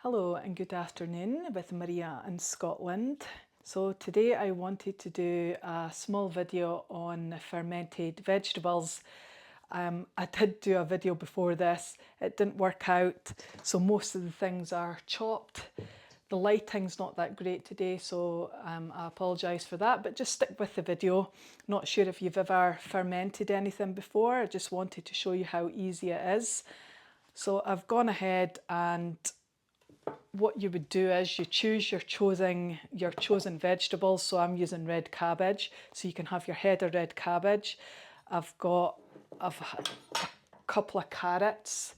Hello and good afternoon with Maria in Scotland. So today I wanted to do a small video on fermented vegetables. I did do a video before this, it didn't work out, so most of the things are chopped. The lighting's not that great today, so I apologise for that, but just stick with the video. Not sure if you've ever fermented anything before, I just wanted to show you how easy it is. So I've gone ahead, and what you would do is you choose your chosen vegetables. So I'm using red cabbage, so you can have your head of red cabbage. I've got a couple of carrots.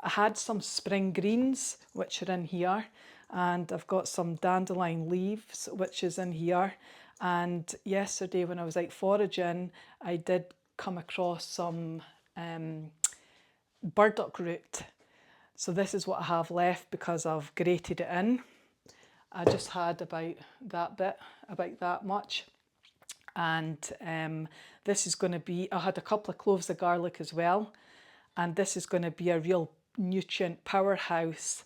I had some spring greens, which are in here, and I've got some dandelion leaves, which is in here. And yesterday when I was out foraging, I did come across some burdock root. So this is what I have left because I've grated it in. I just had about that much. And this is going to be, I had a couple of cloves of garlic as well. And this is going to be a real nutrient powerhouse,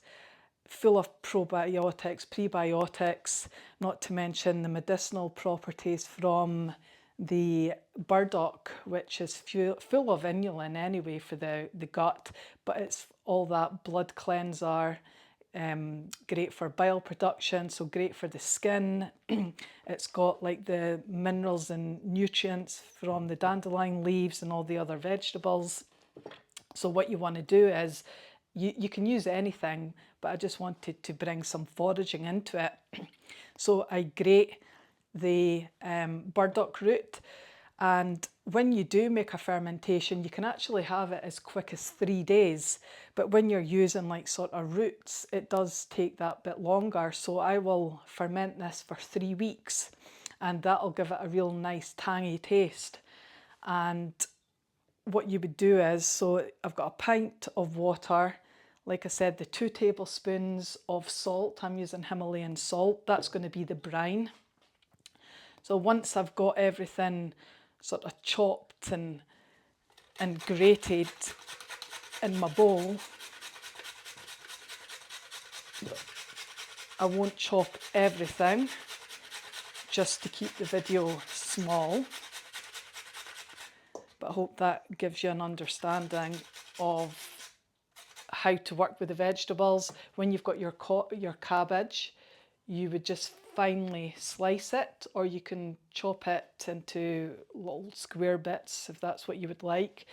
full of probiotics, prebiotics, not to mention the medicinal properties from the burdock, which is full of inulin anyway for the gut, but it's all that blood cleanser, great for bile production, so great for the skin. It's got like the minerals and nutrients from the dandelion leaves and all the other vegetables. So what you want to do is, you can use anything, but I just wanted to bring some foraging into it. So I grate the burdock root, and when you do make a fermentation, you can actually have it as quick as 3 days, but when you're using like sort of roots, it does take that bit longer. So I will ferment this for 3 weeks, and that'll give it a real nice tangy taste. And what you would do is, so I've got a pint of water, like I said, the 2 tablespoons of salt. I'm using Himalayan salt, that's going to be the brine. So once I've got everything sort of chopped and grated in my bowl, I won't chop everything just to keep the video small, but I hope that gives you an understanding of how to work with the vegetables. When you've got your cabbage, you would just finely slice it, or you can chop it into little square bits if that's what you would like.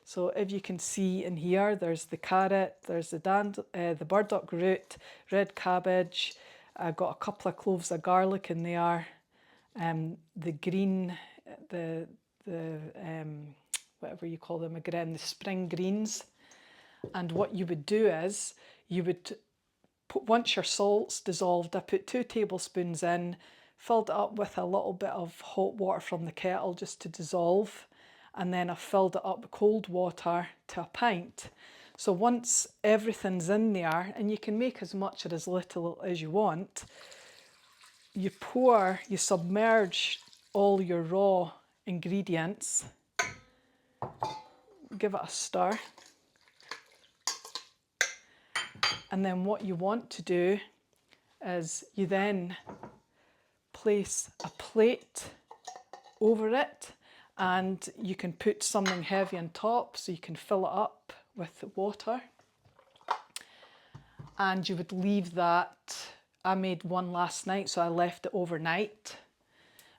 So if you can see in here, there's the carrot, there's the burdock root, red cabbage. I've got a couple of cloves of garlic in there, the green, the whatever you call them again, the spring greens. And what you would do is, you would put, once your salt's dissolved, I put 2 tablespoons in, filled it up with a little bit of hot water from the kettle just to dissolve, and then I filled it up with cold water to a pint. So once everything's in there, and you can make as much or as little as you want, you submerge all your raw ingredients, give it a stir. And then what you want to do is you then place a plate over it, and you can put something heavy on top so you can fill it up with the water. And you would leave that. I made one last night, so I left it overnight.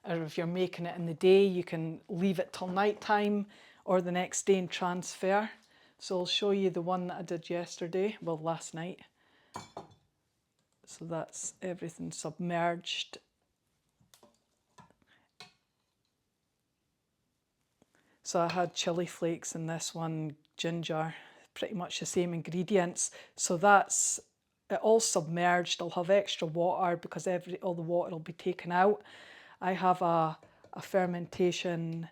Or if you're making it in the day, you can leave it till night time or the next day and transfer. So I'll show you the one that I did yesterday, well, last night. So that's everything submerged. So I had chili flakes in this one, ginger, pretty much the same ingredients. So that's it, all submerged. I'll have extra water because all the water will be taken out. I have a fermentation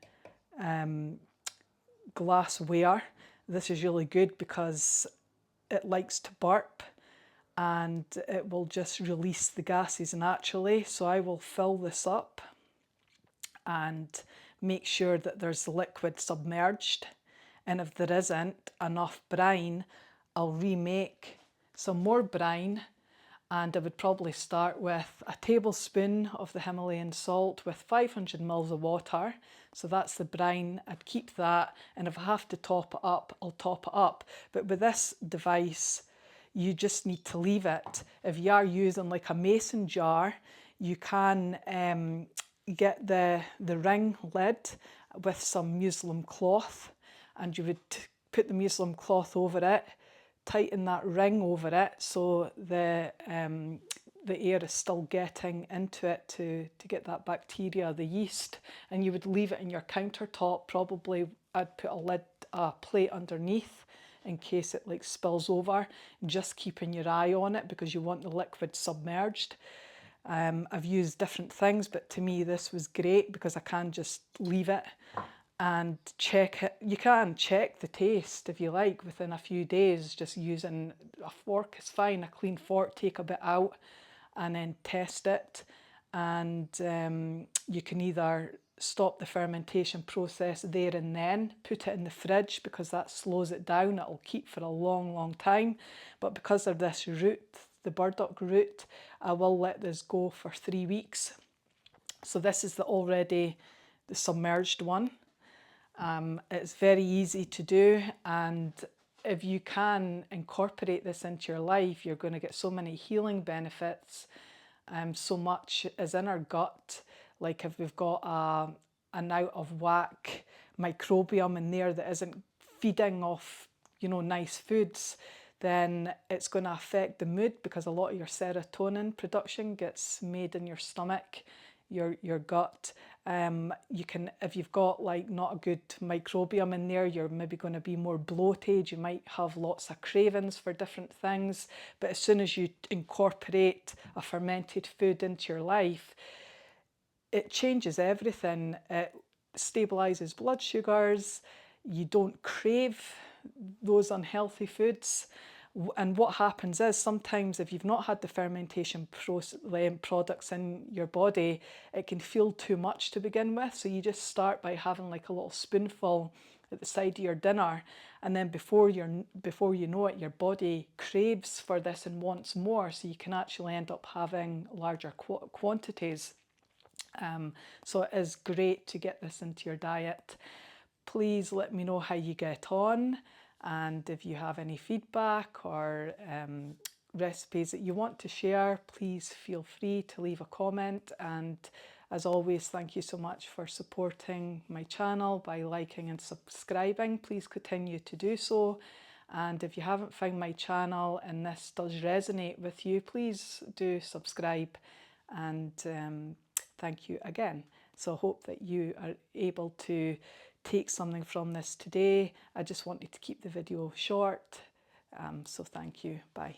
glassware. This is really good because it likes to burp, and it will just release the gases naturally. So I will fill this up and make sure that there's liquid submerged, and if there isn't enough brine, I'll remake some more brine, And I would probably start with a tablespoon of the Himalayan salt with 500 mils of water. So that's the brine. I'd keep that, and if I have to top it up, I'll top it up. But with this device, you just need to leave it. If you are using like a mason jar, you can get the ring lid with some muslin cloth, and you would put the muslin cloth over it, tighten that ring over it so the air is still getting into it to get that bacteria, the yeast, and you would leave it in your countertop. Probably I'd put a plate underneath in case it like spills over, just keeping your eye on it because you want the liquid submerged. I've used different things, but to me this was great because I can just leave it and check it. You can check the taste if you like within a few days, just using a fork is fine, a clean fork, take a bit out and then test it. And you can either stop the fermentation process there and then, put it in the fridge because that slows it down, it'll keep for a long time. But because of this root, the burdock root, I will let this go for 3 weeks. So this is the submerged one. It's very easy to do, and if you can incorporate this into your life, you're going to get so many healing benefits. So much is in our gut. Like if we've got an out of whack microbiome in there that isn't feeding off, nice foods, then it's going to affect the mood because a lot of your serotonin production gets made in your stomach, your gut. You can, if you've got like not a good microbiome in there, you're maybe going to be more bloated. You might have lots of cravings for different things. But as soon as you incorporate a fermented food into your life, it changes everything. It stabilizes blood sugars. You don't crave those unhealthy foods. And what happens is sometimes if you've not had the fermentation products in your body, it can feel too much to begin with. So you just start by having like a little spoonful at the side of your dinner, and then before you know it, your body craves for this and wants more. So you can actually end up having larger quantities. So it is great to get this into your diet. Please let me know how you get on, and if you have any feedback or recipes that you want to share, please feel free to leave a comment. And as always, thank you so much for supporting my channel by liking and subscribing. Please continue to do so. And if you haven't found my channel and this does resonate with you, please do subscribe, and thank you again. So I hope that you are able to take something from this today. I just wanted to keep the video short. So thank you. Bye.